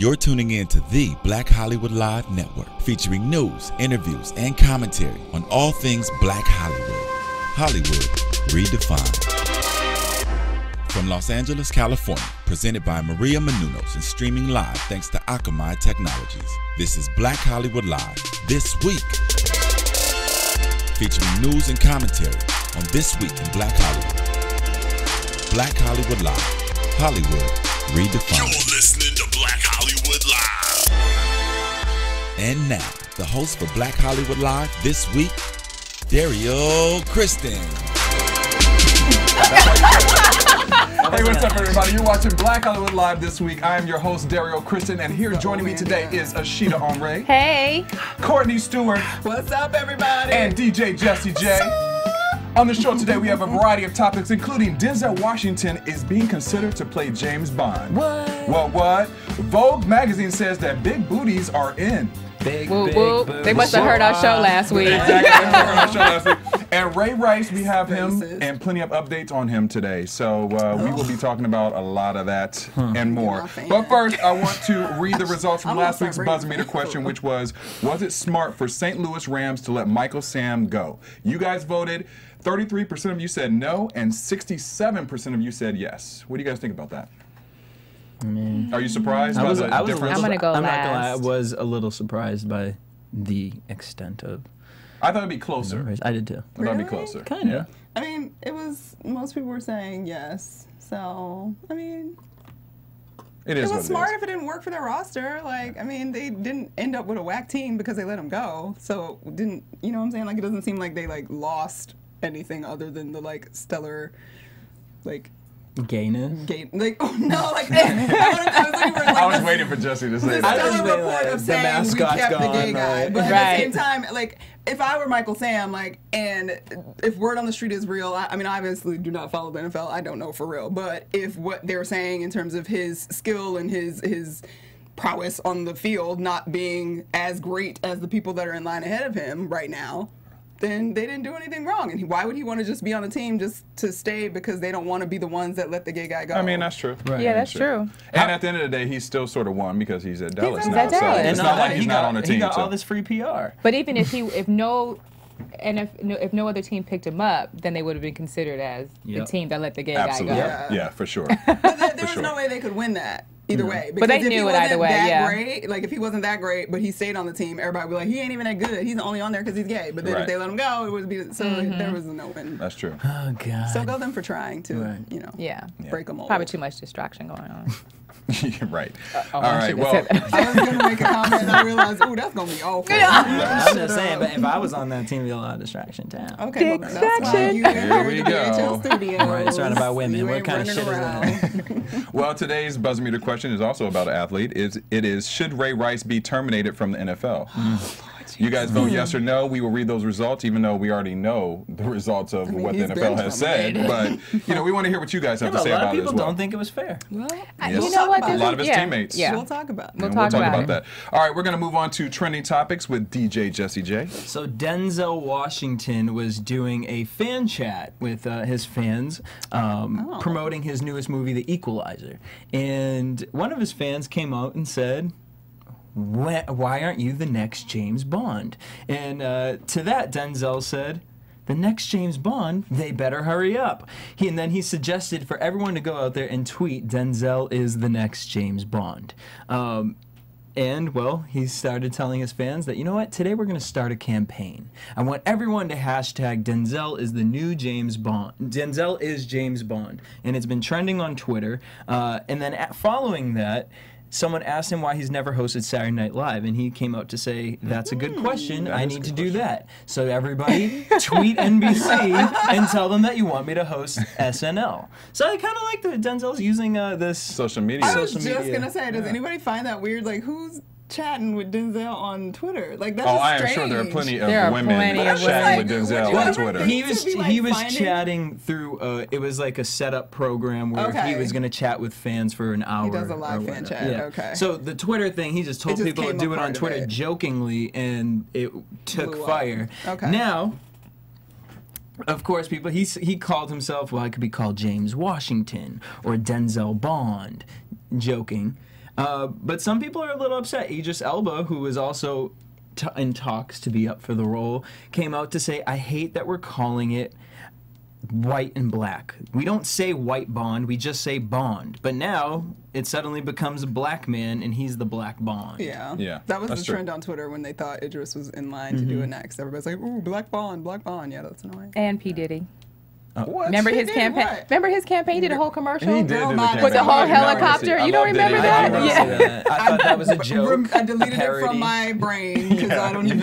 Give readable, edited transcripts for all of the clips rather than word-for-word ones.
You're tuning in to the Black Hollywood Live Network, featuring news, interviews, and commentary on all things Black Hollywood. Hollywood redefined. From Los Angeles, California, presented by Maria Menounos and streaming live thanks to Akamai Technologies. This is Black Hollywood Live, This Week. Featuring news and commentary on This Week in Black Hollywood. Black Hollywood Live, Hollywood redefined. You're listening to Black Hollywood Live. And now, the host for Black Hollywood Live This Week, Dario Kristen. Hey, what's up, everybody? You're watching Black Hollywood Live This Week. I am your host, Dario Kristen, and here joining me today is Ashita Omre. Hey. Courtney Stewart. What's up, everybody? And DJ Jesse J. On the show today, we have a variety of topics, including Denzel Washington is being considered to play James Bond. What? Vogue magazine says that big booties are in. Big booties. They must have heard our show last week. Exactly, they must have heard our show last week. And Ray Rice, we have him and plenty of updates on him today. So we will be talking about a lot of that and more. But first, I want to read the results from last week's buzzer meter question, which was it smart for St. Louis Rams to let Michael Sam go? You guys voted. 33% of you said no, and 67% of you said yes. What do you guys think about that? Are you surprised by the difference? I'm going to go I'm last. not gonna lie, I was a little surprised by the extent of... I thought it'd be closer. I did too. I thought it'd be closer. Kind of. I mean, it was, most people were saying yes. So, I mean, It was smart if it didn't work for their roster. Like, I mean, they didn't end up with a whack team because they let them go. So, it didn't, you know what I'm saying? Like, it doesn't seem like they, like, lost anything other than the, like, stellar, like... Gayness? Like, oh no, like, I was waiting for Jesse to say that. that. Stellar report of saying we kept the gay guy. But at the same time, like, if I were Michael Sam, like, and if word on the street is real, I mean, I obviously do not follow the NFL. I don't know for real. But if what they're saying in terms of his skill and his prowess on the field not being as great as the people that are in line ahead of him right now, then they didn't do anything wrong. And why would he want to just be on the team just to stay because they don't want to be the ones that let the gay guy go? I mean, that's true. Right. Yeah, that's true. And at the end of the day, he's still sort of won because he's at Dallas now. at Dallas. So it's not like he's not on the team. He got all this free PR. But even if no other team picked him up, then they would have been considered as the team that let the gay guy go. Yeah, for sure. But there was no way they could win that. Either way. But they knew it either way, Great, like, if he wasn't that great, but he stayed on the team, everybody would be like, he ain't even that good. He's only on there because he's gay. But then if they let him go, it would be, so there was no win. That's true. Oh, God. So go them for trying to, you know, break them over. Probably too much distraction going on. Right. All right, well. I was going to make a comment and I realized, ooh, that's going to be awful. I'm just saying, but if I was on that team, it'd be a lot of distraction town. Okay, well, that's why you Here we go. BHL Studios. Right, surrounded by women. What kind of shit is that? Well, today's buzzer meter question is also about an athlete. It is, should Ray Rice be terminated from the NFL? You guys vote yes or no. We will read those results, even though we already know the results of what the NFL has said. But, you know, we want to hear what you guys have to say about it as well. A lot of people don't think it was fair. Well, you know what? A lot of his teammates. Yeah. We'll talk about it. We'll talk about that. All right, we're going to move on to trending topics with DJ Jesse J. So Denzel Washington was doing a fan chat with his fans, promoting his newest movie, The Equalizer. And one of his fans came out and said, why aren't you the next James Bond? And to that, Denzel said, the next James Bond, they better hurry up. And then he suggested for everyone to go out there and tweet, Denzel is the next James Bond. And, well, he started telling his fans that, you know what, today we're going to start a campaign. I want everyone to hashtag Denzel is the new James Bond. Denzel is James Bond. And it's been trending on Twitter. And then following that, someone asked him why he's never hosted Saturday Night Live, and he came out to say, that's a good question, I need to do that. So everybody, tweet NBC and tell them that you want me to host SNL. So I kind of like that Denzel's using this social media. I was just going to say, does anybody find that weird? Like, who's chatting with Denzel on Twitter? Like, that's I am sure there are plenty of women chatting with Denzel on Twitter. He was chatting through, it was like a setup program where he was going to chat with fans for an hour. He does a live fan chat, okay. So the Twitter thing, he just told people to do it on Twitter jokingly, and it took fire. Okay. Now, of course, people, he called himself, well, I could be called James Washington or Denzel Bond, joking. But some people are a little upset. Idris Elba, who was also in talks to be up for the role, came out to say, I hate that we're calling it white and black. We don't say white Bond, we just say Bond. But now it suddenly becomes a black man and he's the black Bond. Yeah. That was the trend on Twitter when they thought Idris was in line to do it next. Everybody's like, ooh, black Bond, black Bond. Yeah, that's annoying. And P. Diddy. What? Remember his campaign? What? Remember his campaign? He did a whole commercial He did do the campaign. with the whole I did not wanna see helicopter. it. You don't remember that? Yeah. I thought that was a joke. I deleted it from my brain because I don't even.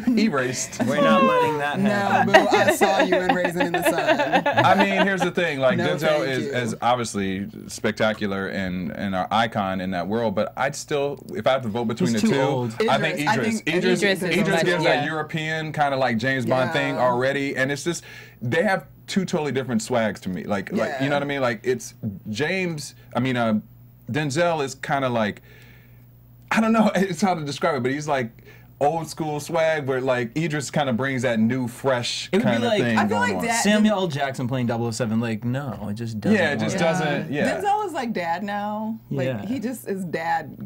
Too. Erased. We're not letting that happen. No, boo, I saw you in Raisin in the Sun. I mean, here's the thing. Like, No, Denzel thank you. is obviously spectacular and an icon in that world, but I'd still, if I have to vote between He's the too two, old. I think Idris. Idris is Idris much- gives yeah. that European kind of like James Bond thing already, and it's just, they have two totally different swags to me. Like you know what I mean? Like, it's Denzel is kind of like, I don't know, it's hard to describe it, but he's like old school swag, where like Idris kind of brings that new, fresh kind of thing I feel going like on. that- Samuel L. Jackson playing 007, like, no, it just doesn't. Yeah, it just work. doesn't. Yeah. Denzel is like dad now. Like Yeah. he just is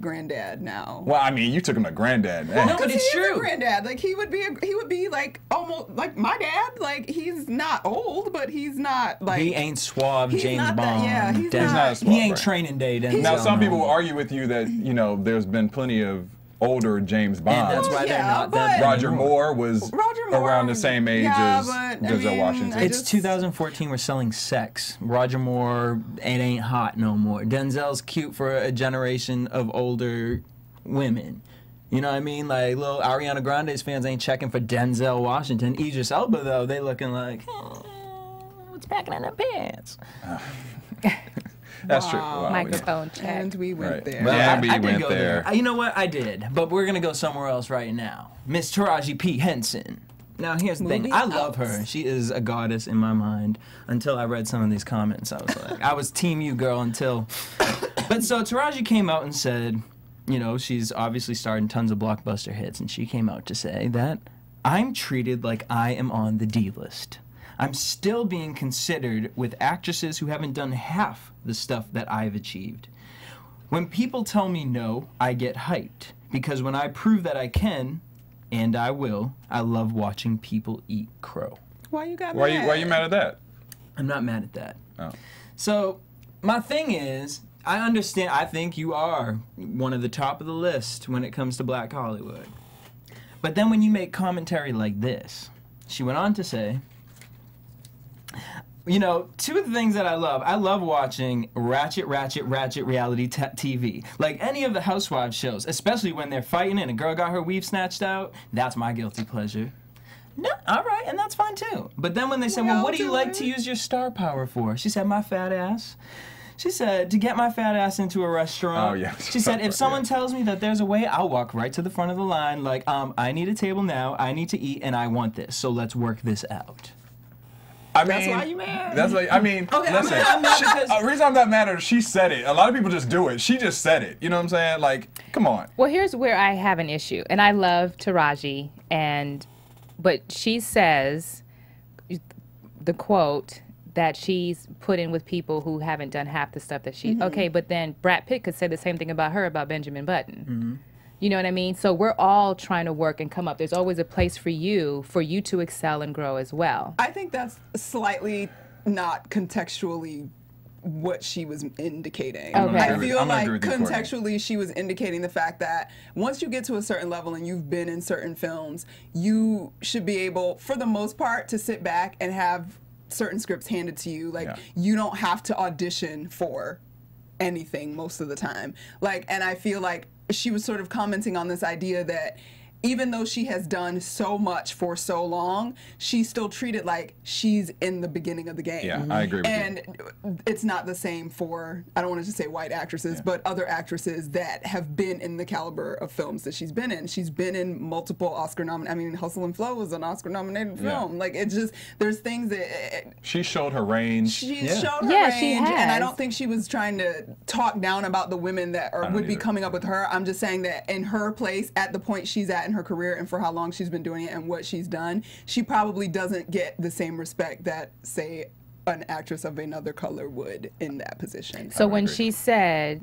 granddad now. Well, I mean, you took him to granddad. No, but it's He is a true. granddad. Like he would be like almost like my dad. Like he's not old, but he's not like He ain't suave he's James not that- Bond. yeah, he's Denzel. not- He's not He ain't right. training day, Denzel. Now, some no. people will argue with you that, you know, there's been plenty of older James Bonds. And that's why they're Yeah, not but- that Roger anymore. Moore was around the same age yeah, as but, I Denzel mean, Washington. I It's just- 2014. We're selling sex. Roger Moore, it ain't hot no more. Denzel's cute for a generation of older women. You know what I mean? Like, little Ariana Grande's fans ain't checking for Denzel Washington. Idris Elba, though, they looking like, what's packing in their pants? That's true. Wow. Wow, Microphone check. And we went Right. there. Well, Yeah, we I did went go there. You know what? I did. But we're going to go somewhere else right now. Miss Taraji P. Henson. Now, here's the thing. Movie I love outs. her. She is a goddess in my mind until I read some of these comments. I was like, I was team you, girl, until... But so Taraji came out and said, you know, she's obviously starred in tons of blockbuster hits, and she came out to say that I'm treated like I am on the D list. I'm still being considered with actresses who haven't done half the stuff that I've achieved. When people tell me no, I get hyped, because when I prove that I can, and I will, I love watching people eat crow. Why you got Why mad? you mad at that? I'm not mad at that. Oh. So, my thing is, I understand, I think you are one of the top of the list when it comes to Black Hollywood. But then when you make commentary like this, she went on to say, you know, two of the things that I love watching ratchet reality TV. Like any of the Housewives shows, especially when they're fighting and a girl got her weave snatched out. That's my guilty pleasure. No, all right, and that's fine too. But then when they said, well, what do you like to use your star power for? She said, my fat ass. She said, to get my fat ass into a restaurant. Oh, yeah. She said, if someone tells me that there's a way, I'll walk right to the front of the line. Like, I need a table now, I need to eat, and I want this. So let's work this out. I mean, That's why you mad. That's why, I mean, Okay, listen, I'm not because- the reason I'm not mad at her, she said it. A lot of people just do it. She just said it. You know what I'm saying? Like, come on. Well, here's where I have an issue, and I love Taraji, but she says, the quote, that she's put in with people who haven't done half the stuff that she. Okay, but then Brad Pitt could say the same thing about her, about Benjamin Button. You know what I mean? So we're all trying to work and come up. There's always a place for you to excel and grow as well. I think that's slightly not contextually what she was indicating. Okay. I feel I'm gonna like agree with you, Courtney. contextually she was indicating the fact that once you get to a certain level and you've been in certain films, you should be able, for the most part, to sit back and have certain scripts handed to you. Like, you don't have to audition for anything most of the time. Like, and I feel like she was sort of commenting on this idea that even though she has done so much for so long, she's still treated like she's in the beginning of the game. Yeah, I agree with you. And it's not the same for, I don't want to just say white actresses, but other actresses that have been in the caliber of films that she's been in. She's been in multiple Oscar nominated, I mean, Hustle and Flow was an Oscar nominated film. Like, it's just, there's things that... She showed her range. She showed her Yeah, range, she and I has. don't think she was trying to talk down about the women that would be either. coming up with her. I'm just saying that in her place, at the point she's at in her career, and for how long she's been doing it and what she's done, she probably doesn't get the same respect that, say, an actress of another color would in that position. So when she said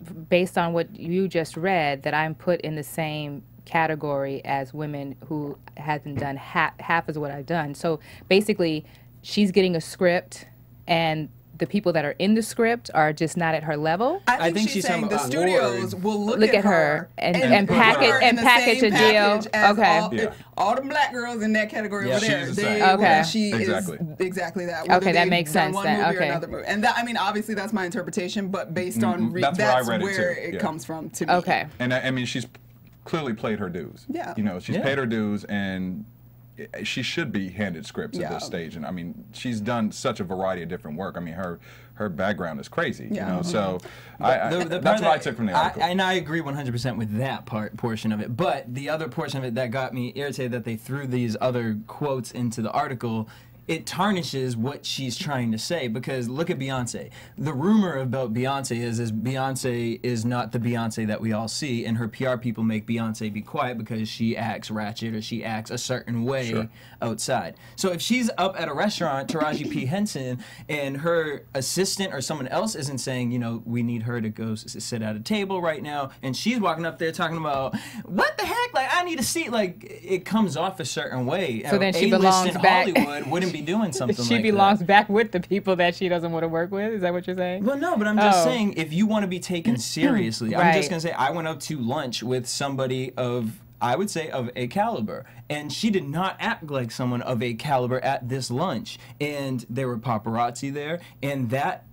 based on what you just read, that I'm put in the same category as women who hasn't done half as what I've done. So basically, she's getting a script, and the people that are in the script are just not at her level. I think she's saying the studios will look at her and package a deal. Okay. All the black girls in that category over there. She is exactly that. Okay, that makes sense. One movie or another movie. And that, I mean, obviously that's my interpretation, but based on that's where it comes from to me. Okay. And I mean, she's clearly played her dues. Yeah. You know, she's paid her dues, and she should be handed scripts at this stage. And I mean, she's done such a variety of different work. I mean, her background is crazy. You know, so that's what I took from the article. And I agree 100% with that portion of it. But the other portion of it that got me irritated, that they threw these other quotes into the article, it tarnishes what she's trying to say, because look at Beyonce. The rumor about Beyonce is Beyonce is not the Beyonce that we all see, and her PR people make Beyonce be quiet because she acts ratchet or she acts a certain way outside. So if she's up at a restaurant, Taraji P. Henson, and her assistant or someone else isn't saying, you know, we need her to go sit at a table right now, and she's walking up there talking about, what the heck, like, I need a seat, like, it comes off a certain way. So then she belongs back. Hollywood wouldn't be doing something like that. She belongs back with the people that she doesn't want to work with? Is that what you're saying? Well, no, but I'm just saying, if you want to be taken seriously, I'm just going to say, I went out to lunch with somebody of, I would say, of a caliber, and she did not act like someone of a caliber at this lunch. And there were paparazzi there, and that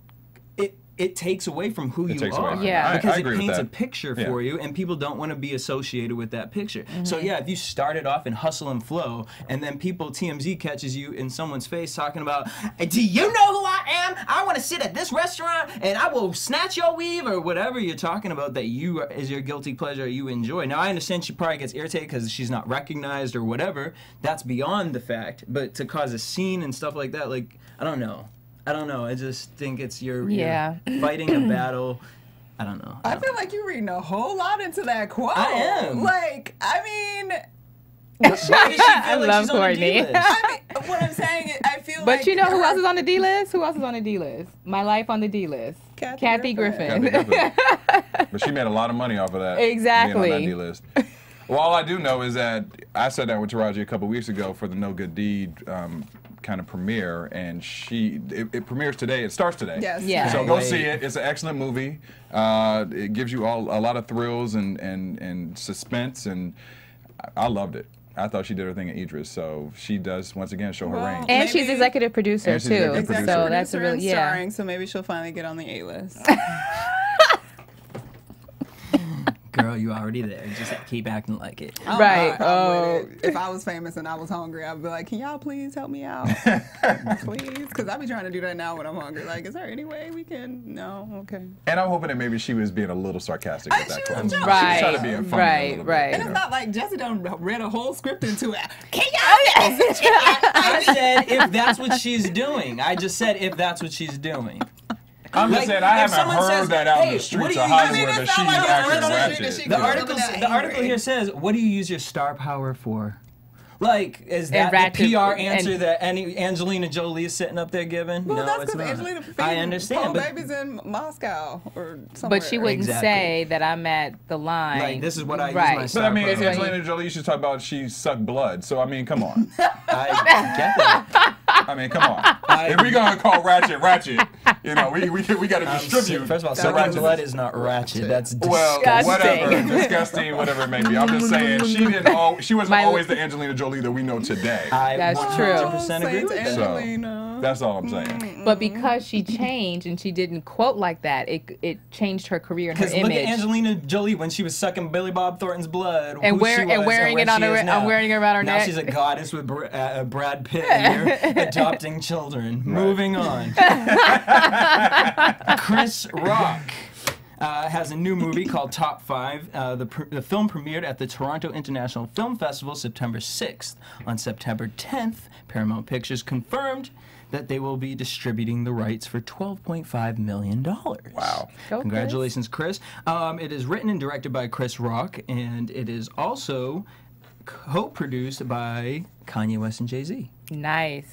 it takes away from who you are. Because it paints a picture for you, and people don't want to be associated with that picture. So yeah, if you started off in hustle and flow, and then TMZ catches you in someone's face talking about, do you know who I am? I want to sit at this restaurant, and I will snatch your weave, or whatever you're talking about that is your guilty pleasure you enjoy. Now, I understand she probably gets irritated because she's not recognized or whatever. That's beyond the fact. But to cause a scene and stuff like that, like, I don't know. I just think it's you're fighting a battle. I don't know. I feel like you're reading a whole lot into that quote. I am. Like, I mean, why does she feel I like love she's on the Courtney. D-list? I mean, what I'm saying is, I feel But like. you know who else is on the D list? Who else is on the D list? My life on the D list. Kathy Griffin. But she made a lot of money off of that. Exactly. Being on that D list. Well, all I do know is that I sat down with Taraji a couple weeks ago for the No Good Deed kind of premiere, and it premieres today. It starts today. Yes. Yeah. So go see it. It's an excellent movie. It gives you a lot of thrills and suspense, and I loved it. I thought she did her thing at Idris, so she does once again show her range. And she's executive producer too. So that's a real starring, so maybe she'll finally get on the A-list. Girl, you already there. Just keep acting like it. Right. If I was famous and I was hungry, I'd be like, can y'all please help me out? Please? Because I be trying to do that now when I'm hungry. Like, is there any way we can? No? Okay. And I'm hoping that maybe she was being a little sarcastic with that quote. Right. She was trying to be funny Right. And it's not like Jesse done read a whole script into it. Can I said if that's what she's doing. I just said if that's what she's doing. I'm just saying, I haven't heard that out in the streets of Hollywood that she's acting ratchet. The article here says, what do you use your star power for? Like, is that the PR answer that Angelina Jolie is sitting up there giving? Well, no, that's it's because not. Angelina I understand. But baby's in Moscow or somewhere. But she wouldn't say that I'm at the line. Like, this is what I use my But star I mean, power. Angelina Jolie used to talk about she sucked blood. So I mean, come on. I get that. I mean, come on. If we're gonna call ratchet, you know, we got to distribute. First of all, sucking blood is not ratchet. That's disgusting. Well, whatever, disgusting, whatever it may be. I'm just saying she wasn't always the Angelina Jolie that we know today. That's true. 100% agree with that. So, that's all I'm saying. But because she changed and she didn't quote like that, it changed her career and her image. Look at Angelina Jolie when she was sucking Billy Bob Thornton's blood, and wearing it on her. I'm wearing it around her neck. Now she's a goddess with Brad Pitt, and they're adopting children. Right. Moving on. Chris Rock has a new movie called Top 5. The film premiered at the Toronto International Film Festival September 6th. On September 10th, Paramount Pictures confirmed that they will be distributing the rights for $12.5 million. Wow. Congratulations, Chris. It is written and directed by Chris Rock, and it is also co-produced by Kanye West and Jay-Z. Nice.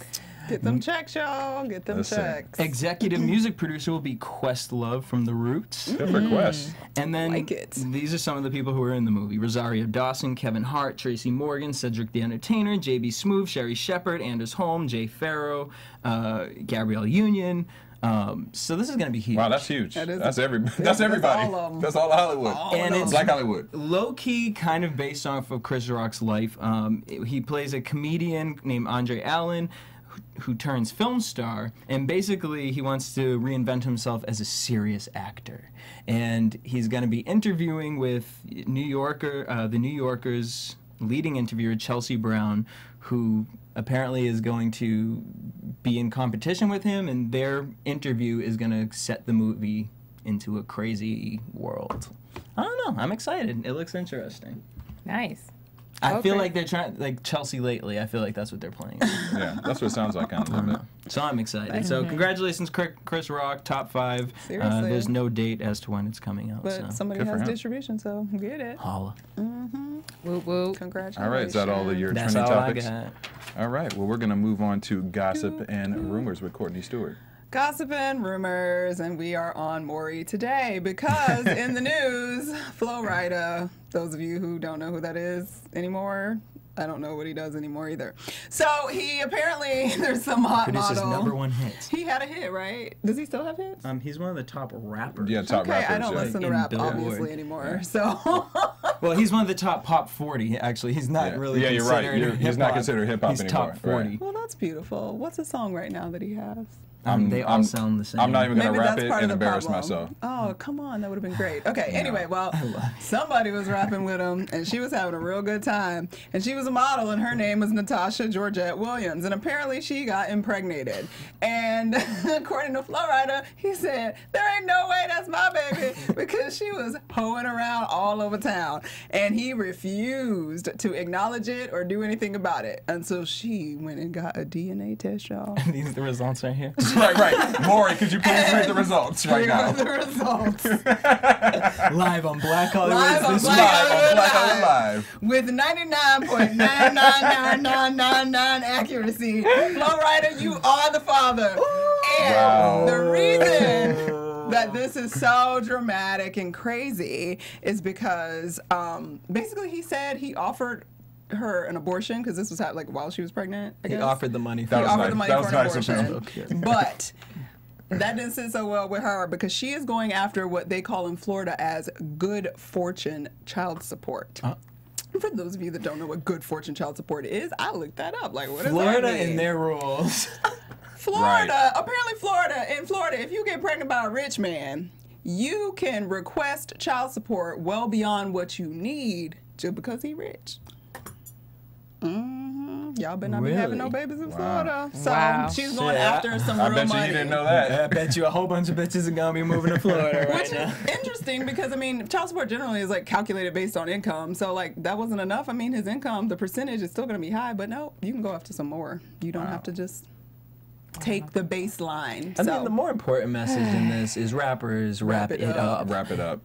Get them checks, y'all. Get them checks. Executive music producer will be Questlove from The Roots. Good for Quest. And then Like it. these are some of the people who are in the movie. Rosario Dawson, Kevin Hart, Tracy Morgan, Cedric the Entertainer, J.B. Smoove, Sherry Shepard, Anders Holm, Jay Farrow, Gabrielle Union. So this is going to be huge. Wow, that's huge. That's everybody. That's all That's all Hollywood. And it's Black Hollywood. low-key kind of based off of Chris Rock's life. He plays a comedian named Andre Allen who turns film star, and basically he wants to reinvent himself as a serious actor. And he's going to be interviewing with the New Yorker's leading interviewer, Chelsea Brown, who apparently is going to be in competition with him, and their interview is going to set the movie into a crazy world. I don't know. I'm excited. It looks interesting. Nice. I feel like they're trying, like Chelsea lately, I feel like that's what they're playing. Yeah, that's what it sounds like kind of a little bit. So I'm excited. So congratulations, Chris Rock, top 5. Seriously. There's no date as to when it's coming out. But So somebody Good for has him. distribution, so get it. holla. Woo woo. Congratulations. All right, is that all of your That's trending all topics? I got. All right, well, we're going to move on to gossip and rumors with Courtney Stewart. Gossip and rumors, and we are on Maury today because in the news, Flo Rida, those of you who don't know who that is anymore, I don't know what he does anymore either. So he apparently, there's some hot Produces model. number 1 hit. He had a hit, right? Does he still have hits? He's one of the top rappers. Yeah, top Okay, rappers. I don't yeah. listen to In rap Billboard. obviously anymore. So Well, he's one of the top pop 40, actually. He's not Yeah. really Yeah, you're right. considered He's not hip-hop. considered hip-hop He's anymore. top 40. Right. well, that's beautiful. What's a song right now that he has? They all sound the same. I'm not even going Maybe to rap that's it part and of the embarrass problem. myself. Oh, come on. That would have been great. Okay, anyway, well, somebody was rapping with him, and she was having a real good time. And she was a model, and her name was Natasha Georgette Williams. And apparently she got impregnated. And according to Flo Rida, he said, there ain't no way that's my baby, because she was hoeing around all over town. And he refused to acknowledge it or do anything about it until she went and got a DNA test, y'all. These are the results right here. right. Maury, could you please read the results right Here now? are the results. Live on Black Hollywood. Live on this Black week. Hollywood Black Hollywood Live. with 99.9999999 accuracy. Flo Rida, you are the father. And Wow. the reason that this is so dramatic and crazy is because basically he said he offered her an abortion because this was like while she was pregnant. I He guess. offered the money. That He was offered nice. the money That for was an nice of him. abortion, but that didn't sit so well with her because she is going after what they call in Florida as good fortune child support. For those of you that don't know what good fortune child support is, I looked that up. Like, what does Florida that mean? and their rules. Florida, apparently in Florida, if you get pregnant by a rich man, you can request child support well beyond what you need just because he's rich. Y'all better not be having no babies in Florida. So Wow. she's going Shit, after some I real bet you money. you didn't know that. I bet you a whole bunch of bitches are gonna be moving to Florida right Which now. is interesting because, I mean, child support generally is like calculated based on income. So, like, that wasn't enough. I mean, his income, the percentage is still going to be high, but no, you can go after some more. You don't have to just take the baseline. I So, mean, the more important message in this is rappers wrap it up. Wrap it up.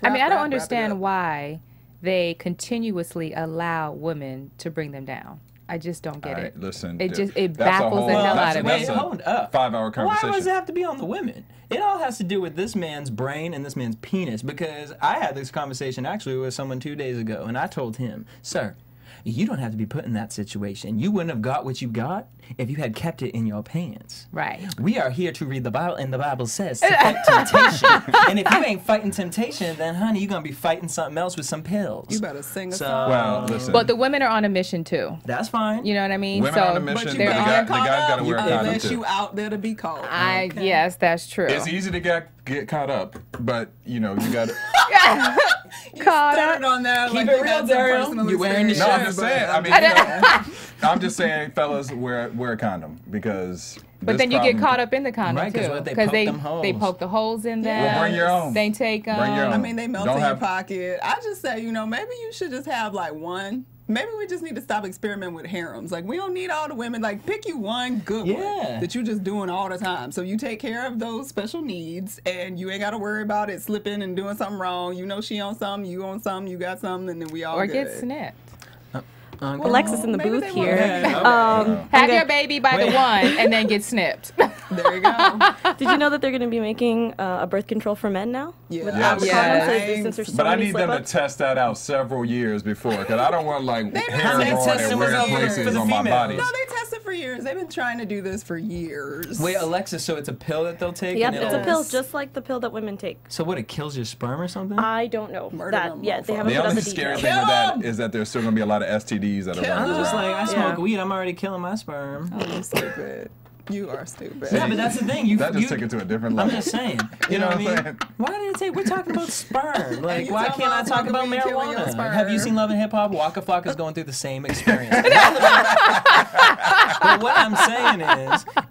I mean, I wrap don't it understand up. why they continuously allow women to bring them down. I just don't get All it. right, listen. It dude, just it that's a baffles whole- the hell that's- out of that's me. a Hold up. 5-hour conversation. Why does it have to be on the women? It all has to do with this man's brain and this man's penis. Because I had this conversation actually with someone 2 days ago, and I told him, sir, you don't have to be put in that situation. You wouldn't have got what you got if you had kept it in your pants. Right. We are here to read the Bible, and the Bible says to fight temptation. And if you ain't fighting temptation, then, honey, you're going to be fighting something else with some pills. you better sing a So- song. Well, listen. But the women are on a mission too. That's fine. You know what I mean? Women so on a mission, But you the there guy- are. the guys gotta wear a condom unless too. you out there to be caught. Yes, that's true. It's easy to get caught up, but you know you got. Caught Started up. on there Keep like it you real, had some Daryl. personal You wearing the experience, No, I'm just but saying. I mean, you know, I'm just saying, fellas, wear a condom because. But this then you get problem- caught up in the condom Right, 'cause too, what, they poke them holes. they poke the holes in them. Well, bring your own. They take them. Bring your own. I mean, they melt Don't in your have- pocket. I just say, you know, maybe you should just have like one. Maybe we just need to stop experimenting with harems. Like, we don't need all the women. Like, pick you one good one Yeah. that you just doing all the time. So you take care of those special needs, and you ain't got to worry about it slipping and doing something wrong. You know she on something, you on something, you got something, and then we all Or good. get snipped. Alexis in the maybe booth they here. will. Have your baby by the one and then get snipped. There you go. Did you know that they're going to be making a birth control for men now? Yeah. With Yes. avocados, since there's so But I many need them to slip-ups? test that out several years before, because I don't want like hair been growing testing in with weird for places the on my females. body. No, they tested for years. They've been trying to do this for years. Wait, Alexis, so it's a pill that they'll take? Yep, and it's a it'll- pill just like the pill that women take. So what, it kills your sperm or something? I don't know. Murder That, them yeah, they motherfuckers. haven't The put out only the scary details. thing with Kill that is that there's still gonna be a lot of STDs that are Kill running I'm just around. like, I smoke weed, I'm already killing my sperm. Oh, you're stupid. You are stupid. Yeah, but that's the thing. You, That just took it to a different level. I'm just saying. You You know know what I what I'm mean? saying? Why did it say we're talking about sperm? Like, you why talking can't I about talk about smoking weed killing your marijuana? sperm. Have you seen Love and Hip Hop? Waka Flocka's going through the same experience. But what I'm saying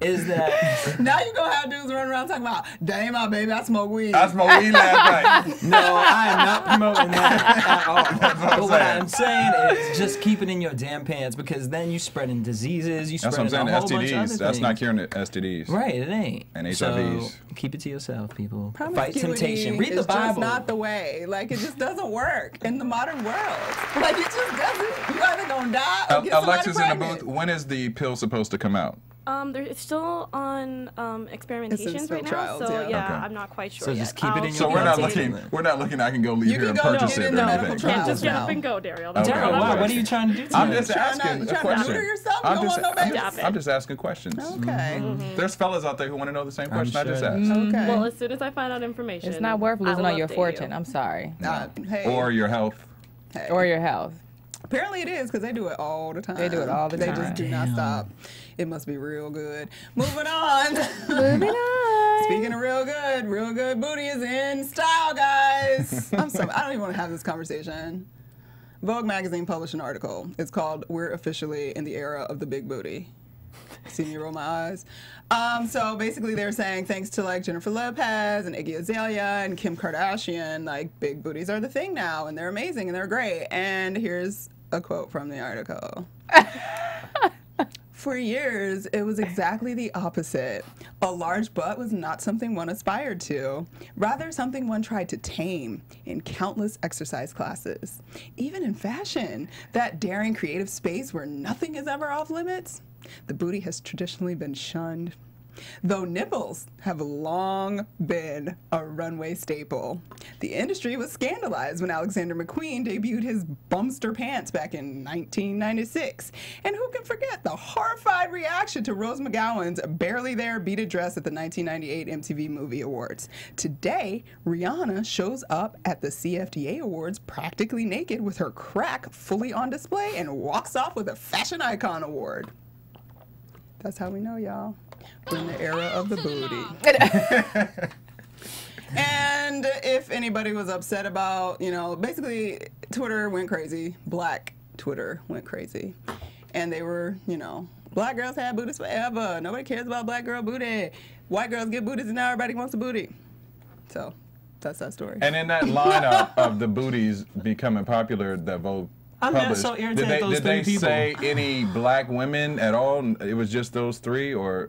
is that Now you gonna have dudes running around talking about, dang my baby, I smoke weed. I smoked weed last night. no, I am not promoting that at all. That's what I'm But what saying. I'm saying is just keep it in your damn pants, because then you spreading diseases, you That's what spreading I'm a saying. whole bunch of other STDs. That's not things. curing the STDs. Right, it ain't. And So HIVs. keep it to yourself, people. Fight Promiscuity temptation. Read the is just Bible. not the way. Like, it just doesn't work in the modern world. Like, it just doesn't. You either gonna die or get somebody Alexis in the pregnant. booth. When is the pill supposed to come out? It's still on experimentations still right now, trials, so yeah. yeah, Okay. I'm not quite sure So yet. just keep it in your So keep we're not updated. looking. We're not looking. I can go leave You here can and go purchase get it in or the medical anything. trials. Can't just get now. up and go, Daryl. Okay. Daryl, why? Okay. What are you trying to do I'm tonight? just asking a trying to question. neuter yourself? You don't want no babies? Stop it. I'm just asking questions. Okay. There's fellas out there who want to know the same question I just sure. asked. Okay. Well, as soon as I find out information, It's not worth I losing will on your update fortune. you. I'm sorry. Hey, Or your health. hey. Or your health. Apparently it is, because they do it all the time. They do it all the They time. just do not stop. It must be real good. Moving on. Moving on. Speaking of real good booty is in style, guys. I don't even want to have this conversation. Vogue magazine published an article. It's called "We're Officially in the Era of the Big Booty." See me roll my eyes. So basically they're saying thanks to like Jennifer Lopez and Iggy Azalea and Kim Kardashian, like big booties are the thing now and they're amazing and they're great. And here's a quote from the article. For years, it was exactly the opposite. A large butt was not something one aspired to, rather something one tried to tame in countless exercise classes. Even in fashion, that daring creative space where nothing is ever off limits, the booty has traditionally been shunned. Though nipples have long been a runway staple. The industry was scandalized when Alexander McQueen debuted his bumster pants back in 1996. And who can forget the horrified reaction to Rose McGowan's barely there beaded dress at the 1998 MTV Movie Awards. Today, Rihanna shows up at the CFDA Awards practically naked with her crack fully on display and walks off with a Fashion Icon Award. That's how we know, y'all. We're in the era of the booty. And if anybody was upset about, basically Twitter went crazy. Black Twitter went crazy. And they were, black girls have booties forever. Nobody cares about black girl booty. White girls get booties and now everybody wants a booty. So that's that story. And in that lineup of the booties becoming popular that Vogue I'm not published, so irritated at those did they three people. say any black women at all? It was just those three, or?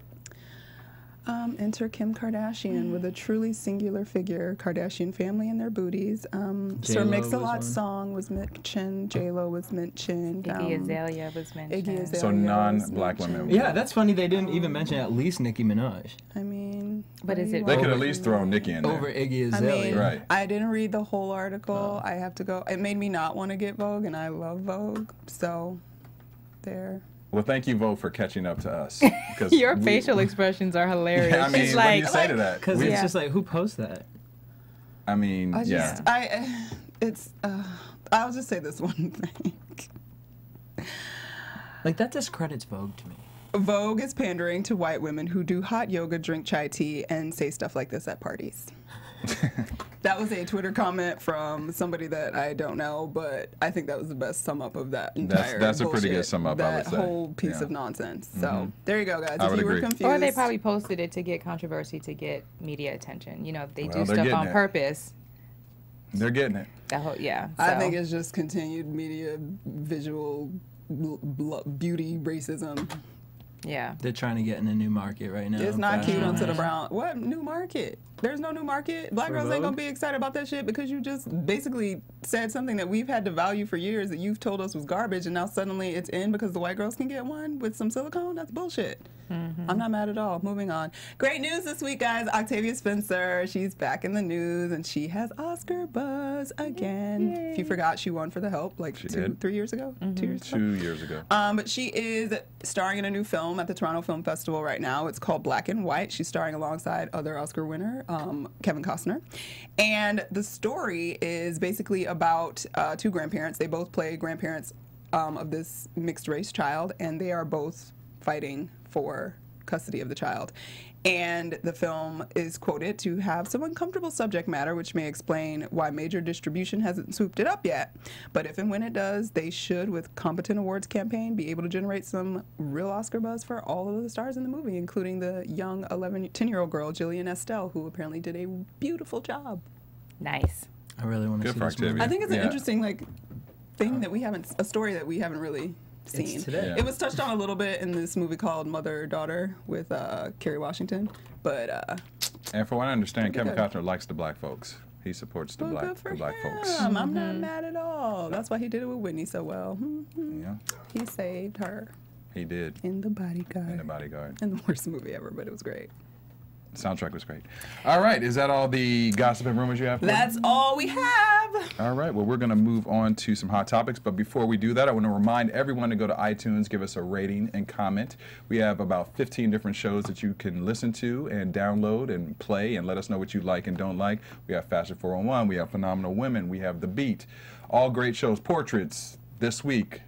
Enter Kim Kardashian with a truly singular figure. Kardashian family and their booties. Sir Mix-a-Lot's was one. song was mentioned. J-Lo was mentioned. Iggy Azalea was mentioned. Iggy Azalea So was non-black mentioned. women. Yeah, that's funny. They didn't even mention at least Nicki Minaj I mean, But is it They could at Over- least throw Nicki in there. over Iggy I Azalea. mean, Right. I didn't read the whole article. I have to go. It made me not want to get Vogue, and I love Vogue. So, there. Well, thank you, Vogue, for catching up to us. 'Cause Your we- facial expressions are hilarious. I mean, it's what do like, you say to that? Because We- it's just like, who posts that? I mean, I yeah. just, I'll just say this one thing. Like, that discredits Vogue to me. Vogue is pandering to white women who do hot yoga, drink chai tea, and say stuff like this at parties. That was a Twitter comment from somebody that I don't know, but I think that was the best sum up of that entire That's a pretty good bullshit, sum up, I would that say. whole piece Yeah. of nonsense. So there you go, guys. I If would you were agree. confused, or they probably posted it to get controversy, to get media attention. They Well, do they're stuff getting on it. purpose. They're getting it. That whole, yeah. I so. think it's just continued media visual beauty racism. Yeah. They're trying to get in a new market right now. It's not cute Fashion. onto the brown. What new market? There's no new market. Black girls ain't gonna be excited about that shit because you just basically said something that we've had to value for years that you've told us was garbage, and now suddenly it's in because the white girls can get one with some silicone. That's bullshit. I'm not mad at all. Moving on. Great news this week, guys. Octavia Spencer, she's back in the news, and she has Oscar buzz again. Yay. If you forgot, she won for The Help like 3 years ago. 2 years ago. 2 years ago. But she is starring in a new film at the Toronto Film Festival right now. It's called Black and White. She's starring alongside other Oscar winner Kevin Costner. And the story is basically about two grandparents. They both play grandparents of this mixed race child, and they are both fighting for custody of the child. And the film is quoted to have some uncomfortable subject matter, which may explain why major distribution hasn't swooped it up yet. But if and when it does, they should, with competent awards campaign, be able to generate some real Oscar buzz for all of the stars in the movie, including the young 10-year-old girl, Jillian Estelle, who apparently did a beautiful job. Nice. I really want to see this movie. I think it's an interesting thing that we haven't, a story that we haven't really seen. Today. It was touched on a little bit in this movie called Mother-Daughter with Kerry Washington, but and from what I understand, Kevin Costner likes the black folks. He supports the black folks. I'm not mad at all. That's why he did it with Whitney so well. Yeah. He saved her. He did. In The Bodyguard. In The Bodyguard. And the worst movie ever, but it was great. Soundtrack was great. All right, is that all the gossip and rumors you have? That's all we have. All right, well, we're going to move on to some hot topics, but before we do that, I want to remind everyone to go to iTunes, give us a rating and comment. We have about 15 different shows that you can listen to and download and play and let us know what you like and don't like. We have Fashion 401, we have Phenomenal Women, we have The Beat, all great shows, Portraits, This Week,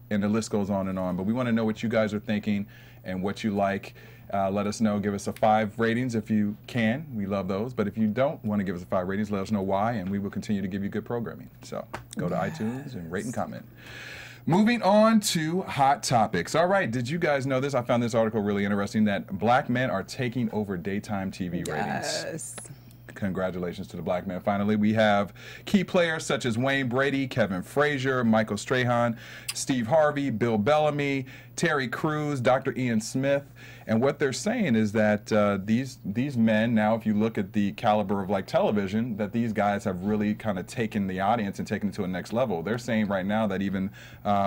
and the list goes on and on. But we want to know what you guys are thinking and what you like. Let us know. Give us a 5 ratings if you can. We love those. But if you don't want to give us a 5 ratings, let us know why, and we will continue to give you good programming. So go to iTunes and rate and comment. Moving on to hot topics. All right, did you guys know this? I found this article really interesting, that black men are taking over daytime TV ratings. Yes. Congratulations to the black men. Finally, we have key players such as Wayne Brady, Kevin Frazier, Michael Strahan, Steve Harvey, Bill Bellamy, Terry Crews, Dr. Ian Smith. And what they're saying is that these men, now if you look at the caliber of like television, that these guys have really kind of taken the audience and taken it to a next level. They're saying right now that even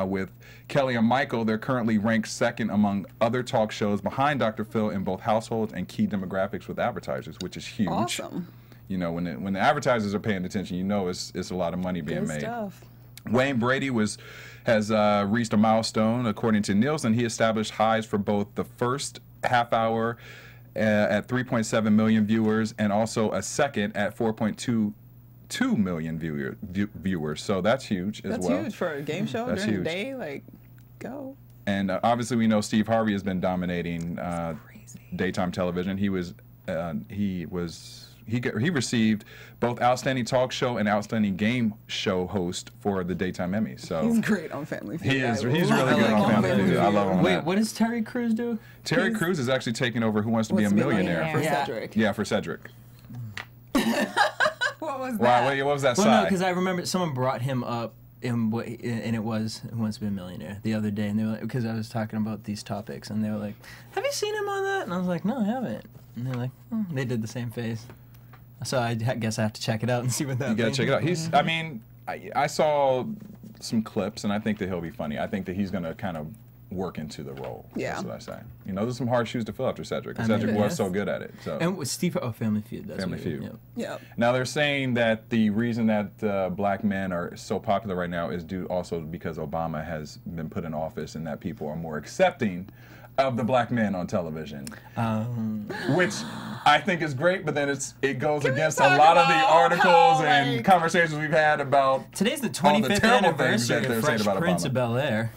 with Kelly and Michael, they're currently ranked second among other talk shows behind Dr. Phil in both households and key demographics with advertisers, which is huge. Awesome. You know, when the advertisers are paying attention, you know it's a lot of money being made. Stuff. Wayne Brady has reached a milestone. According to Nielsen, he established highs for both the first half hour at 3.7 million viewers and also a second at 4.22 million viewers. So that's huge as well. That's huge for a game show That's during huge. the day. Like, go. And obviously we know Steve Harvey has been dominating daytime television. He received both Outstanding Talk Show and Outstanding Game Show host for the Daytime Emmys. So He's great on Family Feud. He's really good on Family Feud. I love him on that. What does Terry Crews do? Terry Crews is actually taking over Who Wants to Be a Millionaire. For Cedric. Yeah, for Cedric. What was that? Wow, what was that Well, no, sigh? because I remember someone brought him up, and it was Who Wants to Be a Millionaire the other day, and they were because I was talking about these topics, and they were like, "Have you seen him on that?" And I was like, "No, I haven't." And they're like, they did the same face. So I guess I have to check it out and see what that. You gotta check it out. I mean, I saw some clips, and I think that he'll be funny. I think that he's gonna kind of work into the role. Yeah. That's what I say. You know, there's some hard shoes to fill after Cedric. Cedric was so good at it. So. And with Steve, Family Feud. That's Family Feud. Yeah. Now they're saying that the reason that black men are so popular right now is due also because Obama has been put in office and that people are more accepting of the black men on television, which I think is great. But then it goes against a lot of the articles and conversations we've had about today's the all the 25th terrible things that anniversary they're of saying Fresh about Prince Obama. of Bel-Air.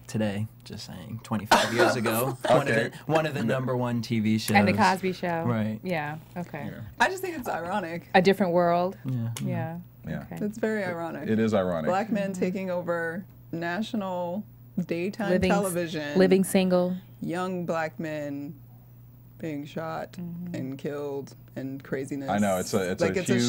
Today, just saying, 25 years ago, one of the #1 TV shows. And the Cosby Show. Right. Yeah. Okay. Yeah. I just think it's ironic. A different world. Yeah. Yeah. Okay. It's very ironic. It is ironic. Black men taking over national daytime television. Living single. Young black men being shot and killed and craziness. I know it's a huge,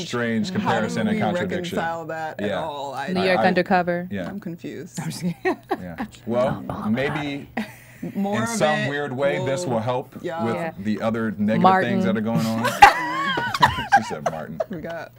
strange how comparison do we and contradiction. reconcile that at all? New York Undercover. Yeah. I'm confused. Yeah. Well, maybe More in some weird way, this will help with the other negative things that are going on. She said Martin. We got.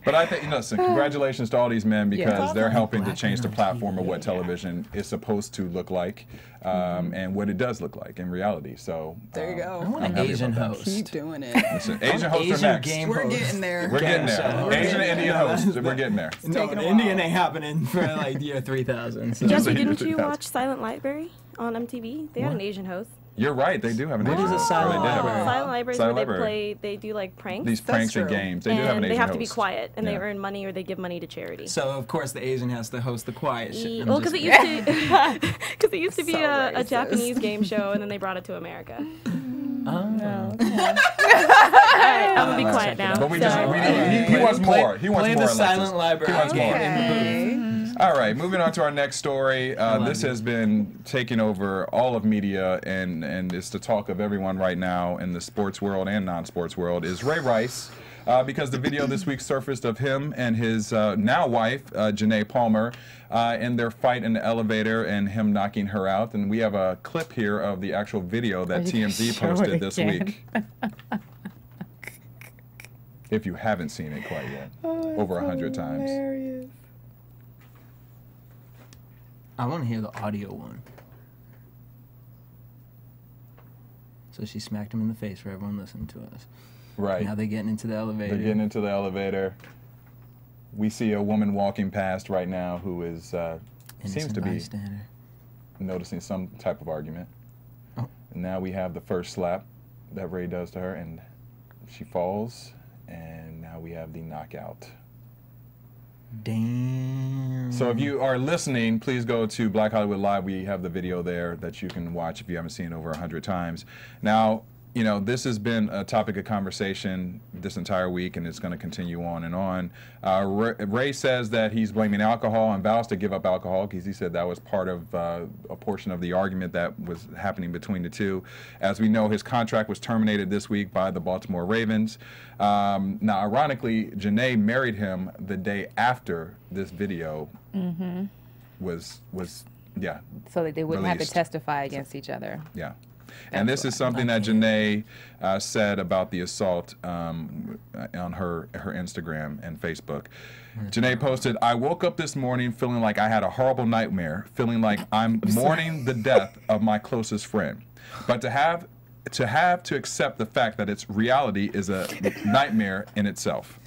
But I think, listen, congratulations to all these men because they're helping to change the platform of what television is supposed to look like and what it does look like in reality. So there you go. I want an Asian host. Keep doing it. Listen, Asian hosts are next. We're getting there. We're getting there. Asian and Indian hosts. We're getting there. No, Indian ain't happening for like year 3000. So. Jesse, didn't you watch Silent Library on MTV? They had an Asian host. You're right. They do have an Asian host. What is a silent library? Silent libraries where they do like pranks. These pranks and games. They do have an Asian host. They have to be quiet, and they earn money or they give money to charity. So of course the Asian has to host the quiet shit. Well, because it used to be a Japanese game show, and then they brought it to America. Oh. All right, I'm gonna be quiet now. But he wants more. He wants more. Play the silent library. He wants more. All right, moving on to our next story. This has been taking over all of media, and it's the talk of everyone right now in the sports world and non-sports world, is Ray Rice. Because the video this week surfaced of him and his now wife, Janae Palmer, in their fight in the elevator and him knocking her out. And we have a clip here of the actual video that TMZ posted this week. If you haven't seen it quite yet. Over 100 times. Hilarious. I want to hear the audio one. So she smacked him in the face for everyone listening to us. Right. Now they're getting into the elevator. They're getting into the elevator. We see a woman walking past right now who is seems to be bystander. Noticing some type of argument. Oh. And now we have the first slap that Ray does to her, and she falls, and now we have the knockout. Damn. So if you are listening, please go to Black Hollywood Live. We have the video there that you can watch if you haven't seen it over 100 times. Now, you know, this has been a topic of conversation this entire week, and it's going to continue on and on. Ray says that he's blaming alcohol and vows to give up alcohol because he said that was part of a portion of the argument that was happening between the two. As we know, his contract was terminated this week by the Baltimore Ravens. Now, ironically, Janae married him the day after this video was so that they wouldn't have to released. testify against each other. Yeah. And this is something that Janae said about the assault on her Instagram and Facebook. Janae posted, "I woke up this morning feeling like I had a horrible nightmare, feeling like I'm mourning the death of my closest friend. But to have to accept the fact that its reality is a nightmare in itself."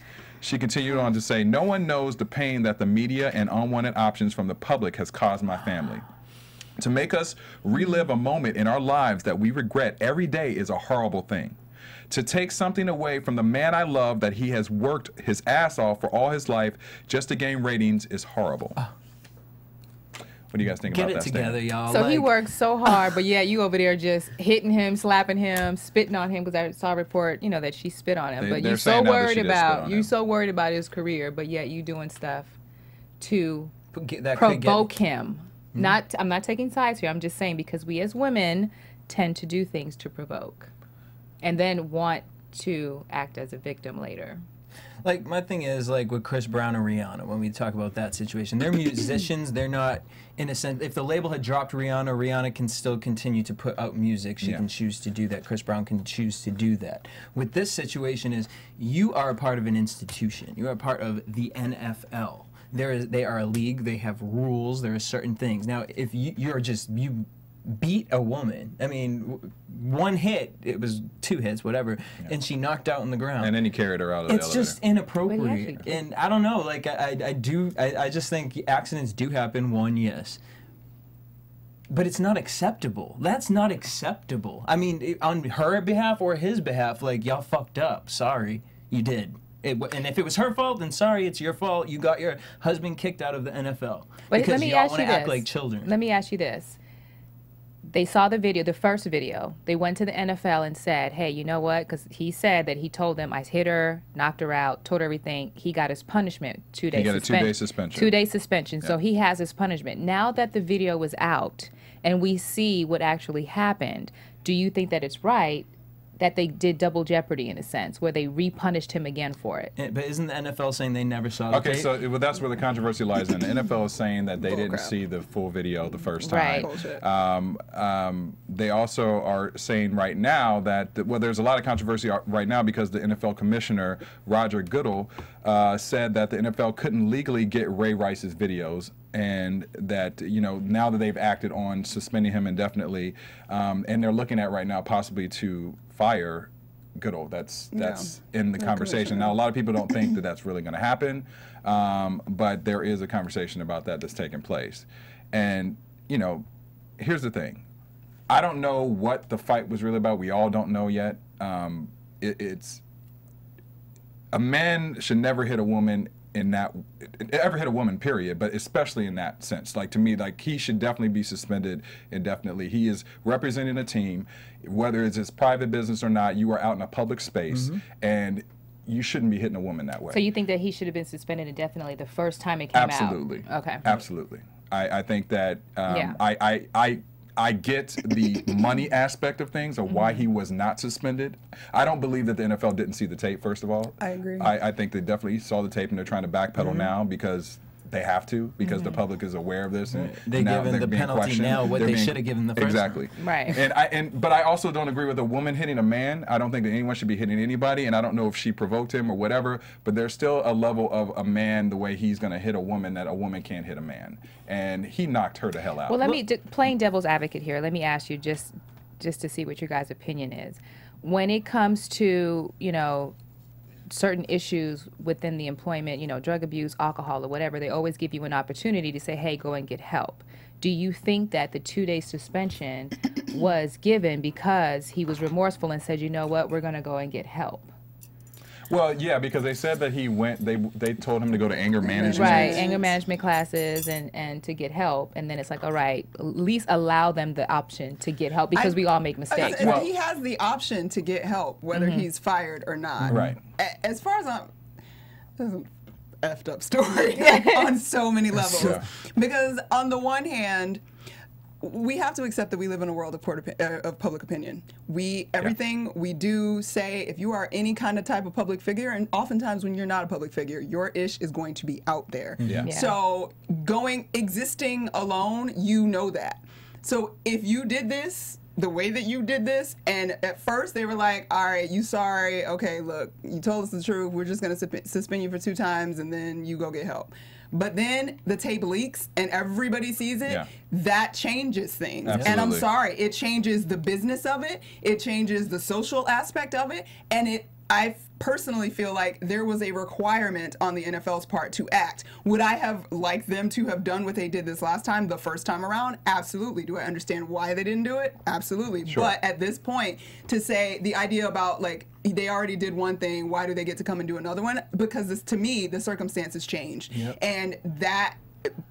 She continued on to say, "No one knows the pain that the media and unwanted options from the public has caused my family. To make us relive a moment in our lives that we regret every day is a horrible thing. To take something away from the man I love that he has worked his ass off for all his life just to gain ratings is horrible." What do you guys think about that? Get it together, y'all. So he works so hard, but yeah, you over there just hitting him, slapping him, spitting on him, because I saw a report, you know, that she spit on him. But you're so worried about his career, but yet you doing stuff to provoke him. I'm not taking sides here. I'm just saying because we as women tend to do things to provoke, and then want to act as a victim later. Like, my thing is, like, with Chris Brown and Rihanna, when we talk about that situation, they're musicians. They're not, in a sense, if the label had dropped Rihanna, Rihanna can still continue to put out music. She can choose to do that. Chris Brown can choose to do that. With this situation is, you are a part of an institution. You are a part of the NFL. They are a league. They have rules. There are certain things. Now, if you beat a woman, I mean, one hit, it was 2 hits, whatever, and she knocked out on the ground. And then he carried her out of the elevator. It's just inappropriate. And I don't know, like, I just think accidents do happen, yes. But it's not acceptable. That's not acceptable. I mean, on her behalf or his behalf, like, y'all fucked up. Sorry, you did. And if it was her fault, then sorry, it's your fault. You got your husband kicked out of the NFL. But because y'all want to act like children. Let me ask you this. They saw the video, the first video. They went to the NFL and said, hey, you know what? Because he said that he told them, I hit her, knocked her out, told her everything. He got his punishment, 2 days. He got a 2-day suspension. 2-day suspension. Yeah. So he has his punishment. Now that the video was out and we see what actually happened, do you think that it's right that they did double jeopardy in a sense, where they re-punished him again for it. But isn't the NFL saying they never saw the tape? Okay, so that's where the controversy lies in. The NFL is saying that they didn't see the full video the first time. Right. They also are saying right now that, there's a lot of controversy right now because the NFL commissioner, Roger Goodell, said that the NFL couldn't legally get Ray Rice's videos, and that, now that they've acted on suspending him indefinitely, and they're looking at right now possibly to fire Goodall. That's in the conversation. Now, a lot of people don't think that that's really going to happen, but there is a conversation about that that's taking place. And, here's the thing. I don't know what the fight was really about. We all don't know yet. It's a man should never hit a woman period, but especially in that sense. Like, to me, like, he should definitely be suspended indefinitely. He is representing a team, whether it's his private business or not. You are out in a public space, and you shouldn't be hitting a woman that way. So you think that he should have been suspended indefinitely the first time it came Absolutely. out? Okay. Absolutely. I think that I get the money aspect of things, of why he was not suspended. I don't believe that the NFL didn't see the tape, first of all. I agree. I think they definitely saw the tape, and they're trying to backpedal now because they have to, because the public is aware of this. And they're giving the penalty questioned. now what they should have given the first Exactly. time. Right. But I also don't agree with a woman hitting a man. I don't think that anyone should be hitting anybody, and I don't know if she provoked him or whatever, but there's still a level of a man, the way he's going to hit a woman, that a woman can't hit a man. And he knocked her the hell out. Well, playing devil's advocate here, let me ask you just to see what your guys' opinion is. When it comes to, certain issues within the employment, drug abuse, alcohol, or whatever, they always give you an opportunity to say, hey, go and get help. Do you think that the 2-day suspension was given because he was remorseful and said, you know what, we're going to go and get help? Well, yeah, because they said that he went, they told him to go to anger management. Right, anger management classes and to get help. And then it's like, all right, at least allow them the option to get help, because we all make mistakes. Well, he has the option to get help, whether he's fired or not. Right. As far as this is an effed up story on so many levels. Yeah. Because on the one hand, we have to accept that we live in a world of public opinion. Everything we do, say, if you are any kind of type of public figure, and oftentimes when you're not a public figure, your ish is going to be out there. Yeah. So existing alone, you know that. So if you did this the way that you did this, and at first they were like, all right, you sorry, okay, look, you told us the truth, we're just going to suspend you for 2 times, and then you go get help. But then the tape leaks and everybody sees it. That changes things. Absolutely. And I'm sorry, it changes the business of it. It changes the social aspect of it. And I personally feel like there was a requirement on the NFL's part to act. Would I have liked them to have done what they did this last time, the first time around? Absolutely. Do I understand why they didn't do it? Absolutely. Sure. But at this point, to say the idea about, like, they already did one thing, why do they get to come and do another one? Because to me, the circumstances changed. And that,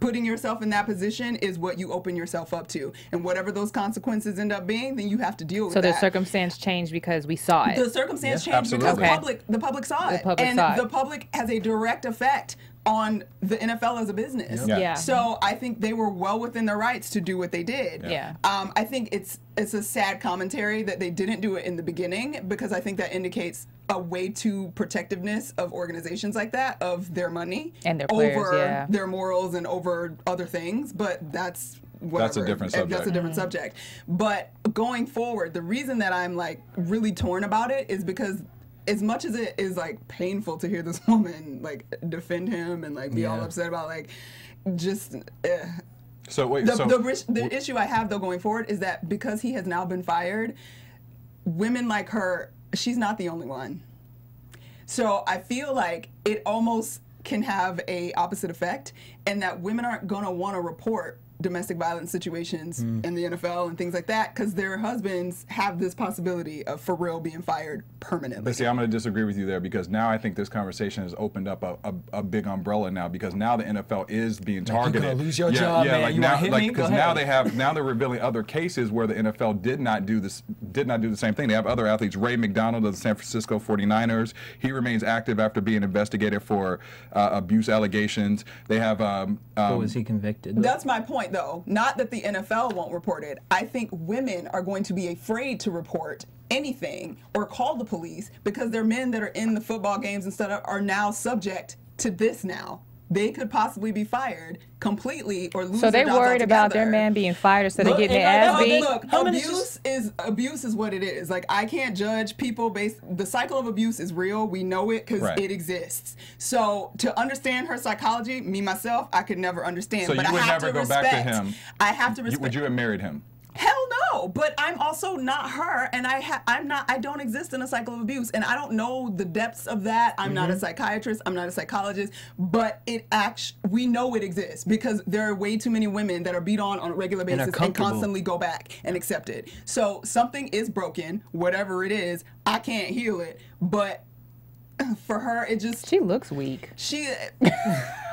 putting yourself in that position is what you open yourself up to. And whatever those consequences end up being, then you have to deal with that. So the circumstance changed because we saw it. The circumstance changed because the public saw it. The public has a direct effect on the NFL as a business. So I think they were well within their rights to do what they did. I think it's a sad commentary that they didn't do it in the beginning, because I think that indicates a way too protectiveness of organizations like that, of their money and their players, over their morals and over other things. But that's whatever. That's a different subject. That's a different subject. But going forward, the reason that I'm like really torn about it is because, as much as it is like painful to hear this woman like defend him and like be all upset about like just. So wait. The issue I have though going forward is that because he has now been fired, women like her, she's not the only one. So I feel like it almost can have a opposite effect, and that women aren't gonna want to report domestic violence situations in the NFL and things like that, because their husbands have this possibility of for real being fired permanently. But see, I'm going to disagree with you there, because now I think this conversation has opened up a big umbrella now, because now the NFL is being targeted. You're gonna lose your job, man. Like you now, hit me? because now they're revealing other cases where the NFL did not do the same thing. They have other athletes. Ray McDonald of the San Francisco 49ers. He remains active after being investigated for abuse allegations. They have. Was he convicted? That's my point. point, though. Not that the NFL won't report it. I think women are going to be afraid to report anything or call the police because their men that are in the football games and stuff are now subject to this now. They could possibly be fired completely or lose So their they're jobs worried altogether. about their man being fired so they're getting their ass beat? Look, abuse is what it is. Like, I can't judge people based. The cycle of abuse is real. We know it because it exists. So to understand her psychology, me myself, I could never understand. So but you would I have never to go back to respect. him. I have to respect. Would you have married him? Hell no, but I'm also not her, and I don't exist in a cycle of abuse, and I don't know the depths of that. I'm not a psychiatrist, I'm not a psychologist, but we know it exists because there are way too many women that are beat on a regular basis and constantly go back and accept it. So something is broken, whatever it is. I can't heal it, but for her, she looks weak.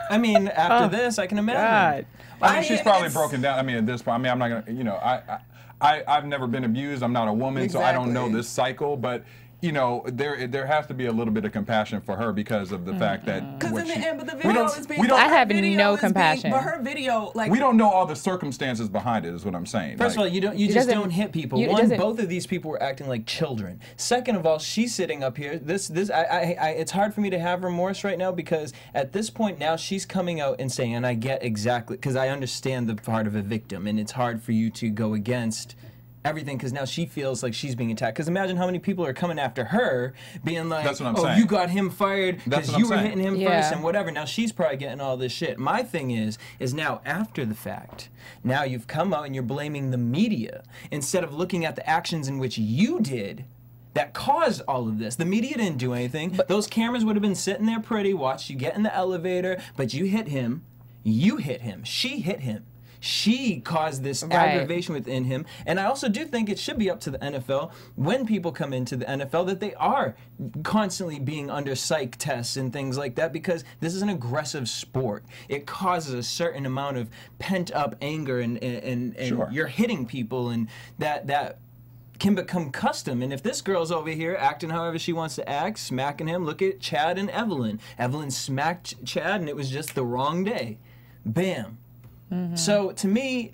I mean, after this, I can imagine. I mean, she's probably broken down. I mean, at this point, I mean, I'm not gonna, I've never been abused. I'm not a woman, so I don't know this cycle. But there has to be a little bit of compassion for her because of the fact that. Because in the end, but the video is being. I have no compassion. But her video, like, we don't know all the circumstances behind it. Is what I'm saying. First of all, you just don't hit people. Both of these people were acting like children. Second of all, she's sitting up here. It's hard for me to have remorse right now because at this point now she's coming out and saying, and I get exactly because I understand the part of a victim, and it's hard for you to go against everything because now she feels like she's being attacked. Because imagine how many people are coming after her, being like, that's what I'm saying. You got him fired because you were hitting him first and whatever. Now she's probably getting all this shit. My thing is now after the fact, now you've come out and you're blaming the media instead of looking at the actions in which you did that caused all of this. The media didn't do anything. But those cameras would have been sitting there pretty, watched you get in the elevator, but you hit him, she hit him. She caused this aggravation within him. And I also do think it should be up to the NFL when people come into the NFL that they are constantly being under psych tests and things like that because this is an aggressive sport. It causes a certain amount of pent-up anger and you're hitting people and that can become custom. And if this girl's over here acting however she wants to act, smacking him, look at Chad and Evelyn. Evelyn smacked Chad and it was just the wrong day. Bam. So to me,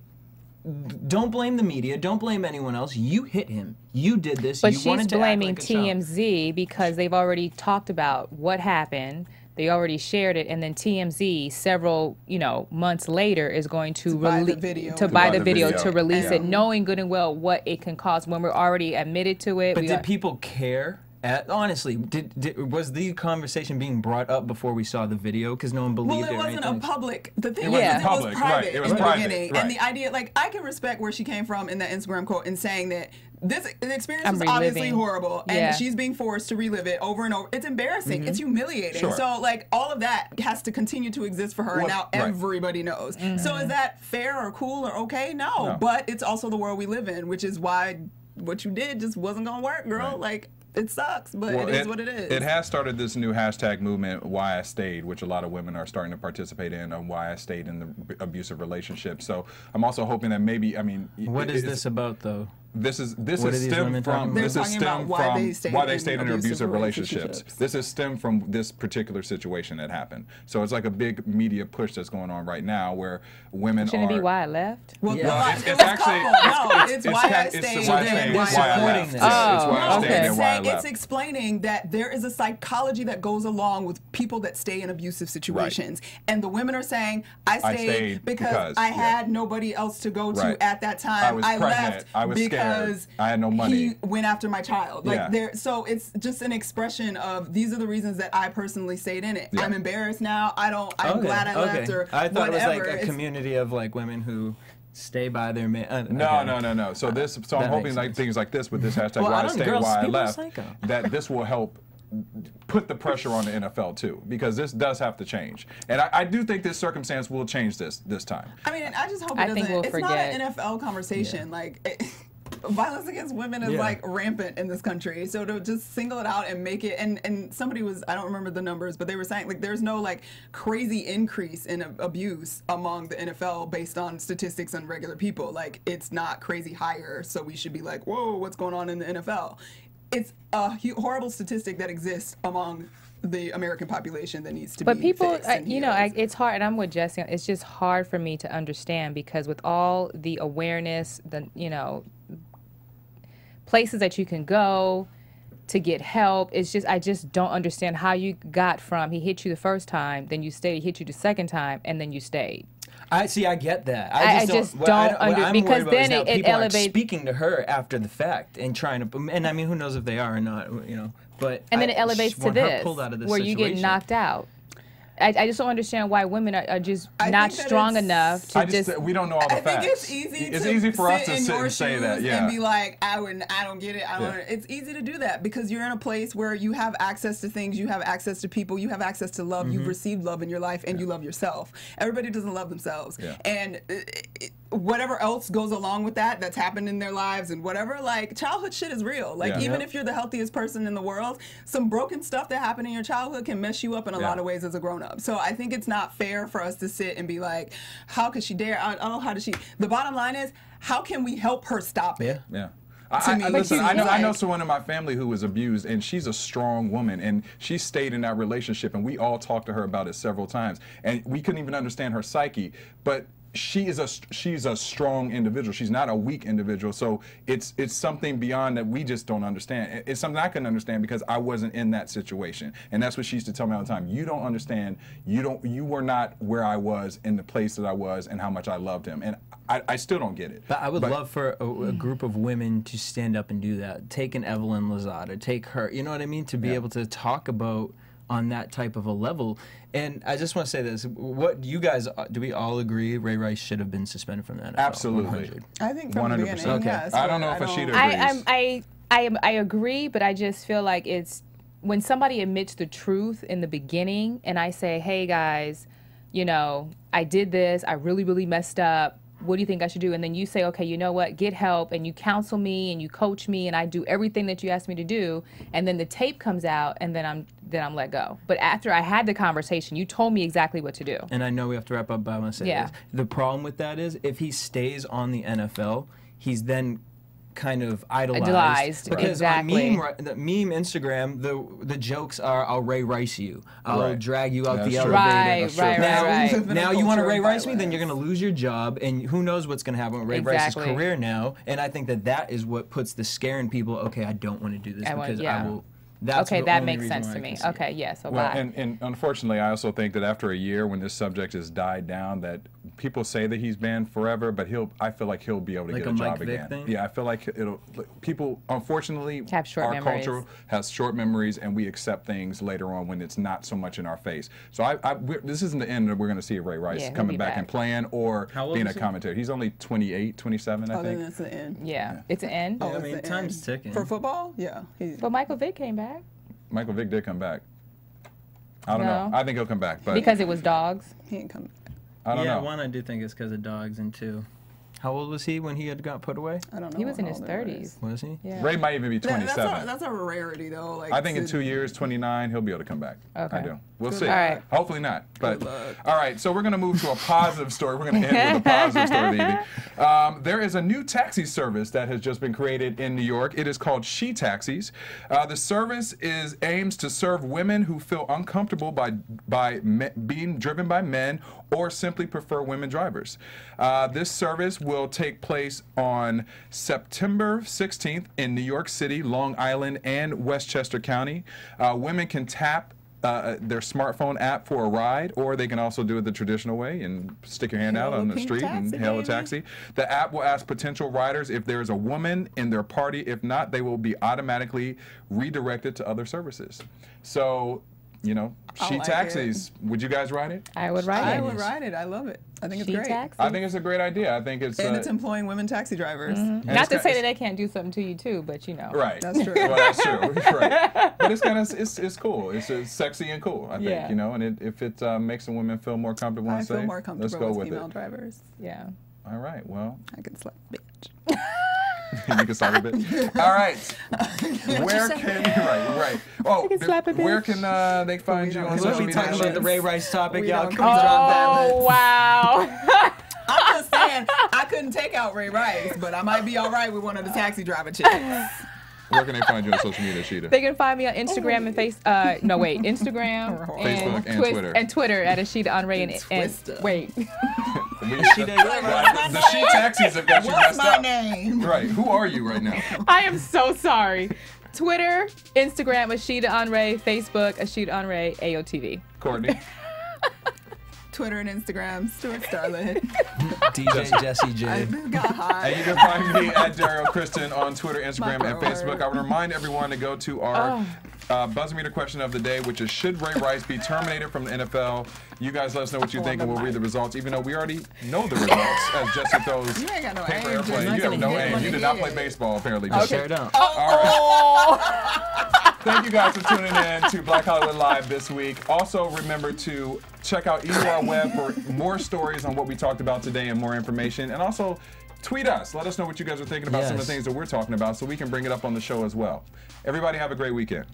don't blame the media. Don't blame anyone else. You hit him. You did this. But you wanted she's to blaming act like a TMZ child. because they've already talked about what happened. They already shared it, and then TMZ several months later is going to buy the video to release it, knowing good and well what it can cause when we're already admitted to it. But did people care? Honestly, was the conversation being brought up before we saw the video? Because no one believed it. Well, it wasn't a public. The thing it was private It was in the private, beginning, and the idea, like, I can respect where she came from in that Instagram quote in saying that the experience was obviously horrible, and she's being forced to relive it over and over. It's embarrassing. It's humiliating. So, like, all of that has to continue to exist for her, and now everybody knows. So, is that fair or cool or okay? No, but it's also the world we live in, which is why what you did just wasn't gonna work, girl. Like. It sucks, but it is what it is. It has started this new hashtag movement, Why I Stayed, which a lot of women are starting to participate in, on why I stayed in the abusive relationship. So I'm also hoping that maybe, what is this about, though? This is stem from why they stayed in their abusive relationships. This is stem from this particular situation that happened. So it's like a big media push that's going on right now where women Shouldn't it be why I left? Well, it's actually it's why I stayed and why I left. It's why I stayed and why I left. It's explaining that there is a psychology that goes along with people that stay in abusive situations, and the women are saying I stayed because I had nobody else to go to at that time. I left. I was scared. Because I had no money. He went after my child. So it's just an expression of these are the reasons that I personally stayed in it. Yeah. I'm embarrassed now. I'm glad I left or I thought whatever. It was like a community of like women who stay by their man. No. So I'm hoping like things like this with this hashtag why I stayed, why I left, that this will help put the pressure on the NFL too, because this does have to change, and I do think this circumstance will change this time. I mean, I just hope it doesn't. It's not an NFL conversation. Violence against women is like rampant in this country. So to just single it out and make it, and somebody was, I don't remember the numbers, but they were saying like there's no like crazy increase in abuse among the NFL based on statistics on regular people. Like it's not crazy higher, so we should be like, whoa, what's going on in the NFL? It's a horrible statistic that exists among the American population that needs to but be people, fixed and you know, healed. it's hard, and I'm with Jesse. It's just hard for me to understand because with all the awareness, the places that you can go to get help, it's just I just don't understand how you got from he hit you the first time, then you stayed, he hit you the second time, and then you stayed. I get that. I just don't understand because then it people aren't elevates. speaking to her after the fact and trying to, and I mean, who knows if they are or not, you know. But And then it elevates to want her this, pulled out of this where you get situation. knocked out. I just don't understand why women are just I not think that strong it's- enough to just. We don't know all the I facts. think it's easy. It's to easy for us to in sit your and say that, shoes yeah. and be like, I don't get it. Yeah. It's easy to do that because you're in a place where you have access to things, you have access to people, you have access to love, you've received love in your life, and you love yourself. Everybody doesn't love themselves, and whatever else goes along with that, that's happened in their lives and whatever. Like childhood shit is real. Like even if you're the healthiest person in the world, some broken stuff that happened in your childhood can mess you up in a lot of ways as a grown up. So I think it's not fair for us to sit and be like, how could she dare? Oh, how does she? The bottom line is, how can we help her stop it? Yeah. Listen, I know someone in my family who was abused, and she's a strong woman, and she stayed in that relationship, and we all talked to her about it several times, and we couldn't even understand her psyche, but she's a strong individual. She's not a weak individual. So it's something beyond that we just don't understand. It's something I couldn't understand because I wasn't in that situation. And that's what she used to tell me all the time. You don't understand. You were not where I was in the place that I was and how much I loved him. And I still don't get it. But I would love for a group of women to stand up and do that. Take an Evelyn Lozada, take her, you know what I mean? To be able to talk about on that type of a level. And I just want to say this: what do you guys? Do we all agree Ray Rice should have been suspended from the NFL? Absolutely. 100. I think from the 100%. beginning, Okay. yes. I don't know if Ashita agrees. I agree, but I just feel like it's when somebody admits the truth in the beginning, and I say, "Hey guys, you know, I did this. I really, really messed up. What do you think I should do?" And then you say, okay, you know what, get help, and you counsel me and you coach me and I do everything that you asked me to do, and then the tape comes out and then I'm let go. But after I had the conversation, you told me exactly what to do. And I know we have to wrap up, but I want to say this. The problem with that is if he stays on the NFL, he's then kind of idolized because exactly. on the meme Instagram, the jokes are, I'll Ray Rice you, I'll drag you out the true. elevator. Right. Now you want to Ray Rice me, then you're going to lose your job, and who knows what's going to happen with Ray Rice's career now. And I think that is what puts the scare in people. Okay, I don't want to do this I will. That's okay, that makes sense to me. Okay, yes. Well, and unfortunately, I also think that after a year, when this subject has died down, that people say that he's banned forever, but I feel like he'll be able to get a job again. Thing? Yeah, I feel like people, unfortunately, have short our memories. culture has short memories, and we accept things later on when it's not so much in our face. So this isn't the end that we're going to see Ray Rice coming back and playing or being a commentator. He's only 28, 27, I think. Then it's the end. Yeah, it's an end. Yeah, I mean, time's ticking. For football, yeah. But Michael Vick came back. Michael Vick did come back. I don't know. I think he'll come back, but because it was dogs. He ain't coming back. I don't know. One, I do think it's because of dogs, and two, how old was he when he had got put away? I don't know. He was in his 30s. Was he? Yeah. Ray might even be 27. That's a rarity, though. Like, I think in 2 years, 29, he'll be able to come back. Okay. I do. We'll see. All right. Hopefully not. But all right, so we're going to move to a positive story. We're going to end with a positive story, baby. There is a new taxi service that has just been created in New York. It is called She Taxis. The service aims to serve women who feel uncomfortable by being driven by men or simply prefer women drivers. This service will take place on September 16th in New York City, Long Island, and Westchester County. Women can tap their smartphone app for a ride, or they can also do it the traditional way and stick your hand out on the street and hail a taxi. The app will ask potential riders if there is a woman in their party. If not, they will be automatically redirected to other services. So, you know, She Taxis. Would you guys ride it? I would ride it. I would ride it. I love it. I think it's great. Taxi? I think it's a great idea. I think it's and it's employing women taxi drivers. Not to say that they can't do something to you too, but you know. Right. That's true. Well, that's true. Right. But it's kind of it's cool. It's sexy and cool. I think you know, and if it makes the women feel more comfortable and safe, I feel more comfortable let's go with female it. drivers. Yeah. All right. Well, I can slap a bitch. you can slap a bit. All right. Where can right? Oh, where can they find you on social We'll be media? talking about the Ray Rice topic, y'all. Oh wow. I'm just saying, I couldn't take out Ray Rice, but I might be all right with one of the taxi driver chicks. Where can they find you on social media, Sheeta? They can find me on Instagram and Instagram Facebook and Twitter. And Twitter at Ashita Henray and wait. The She taxis have got you messed up. What's my name? Right. Who are you right now? I am so sorry. Twitter, Instagram, Ashita Henray, Facebook, Ashita Henray, AOTV. Courtney. Twitter and Instagram, Stuart Starlet. DJ Jesse J. I got high. And you can find me at Daryl Kristen on Twitter, Instagram, and Facebook. I would remind everyone to go to our buzzer meter question of the day, which is, should Ray Rice be terminated from the NFL? You guys let us know what you think, and we'll read the results, even though we already know the results, as Jesse throws You ain't got no paper aim, airplane. Jesse. You have no Hit aim. what You he did not did. play baseball, apparently. I sure don't. All right. Thank you guys for tuning in to Black Hollywood Live this week. Also, remember to check out our web for more stories on what we talked about today and more information. And also, tweet us. Let us know what you guys are thinking about some of the things that we're talking about so we can bring it up on the show as well. Everybody have a great weekend.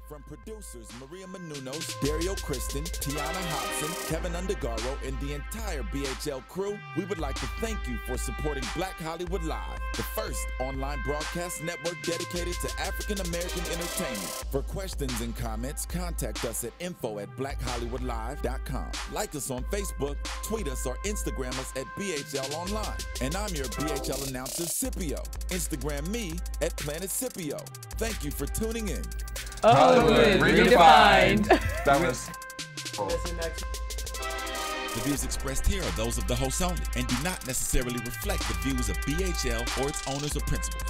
From producers Maria Menounos, Dario Kristen, Tiana Hobson, Kevin Undergaro, and the entire BHL crew, we would like to thank you for supporting Black Hollywood Live, the first online broadcast network dedicated to African American entertainment. For questions and comments, contact us at info@blackhollywoodlive.com. Like us on Facebook, tweet us, or Instagram us at BHL Online. And I'm your BHL announcer, Scipio. Instagram me at Planet Scipio. Thank you for tuning in. Hollywood Redefined. That was... The views expressed here are those of the host only and do not necessarily reflect the views of BHL or its owners or principals.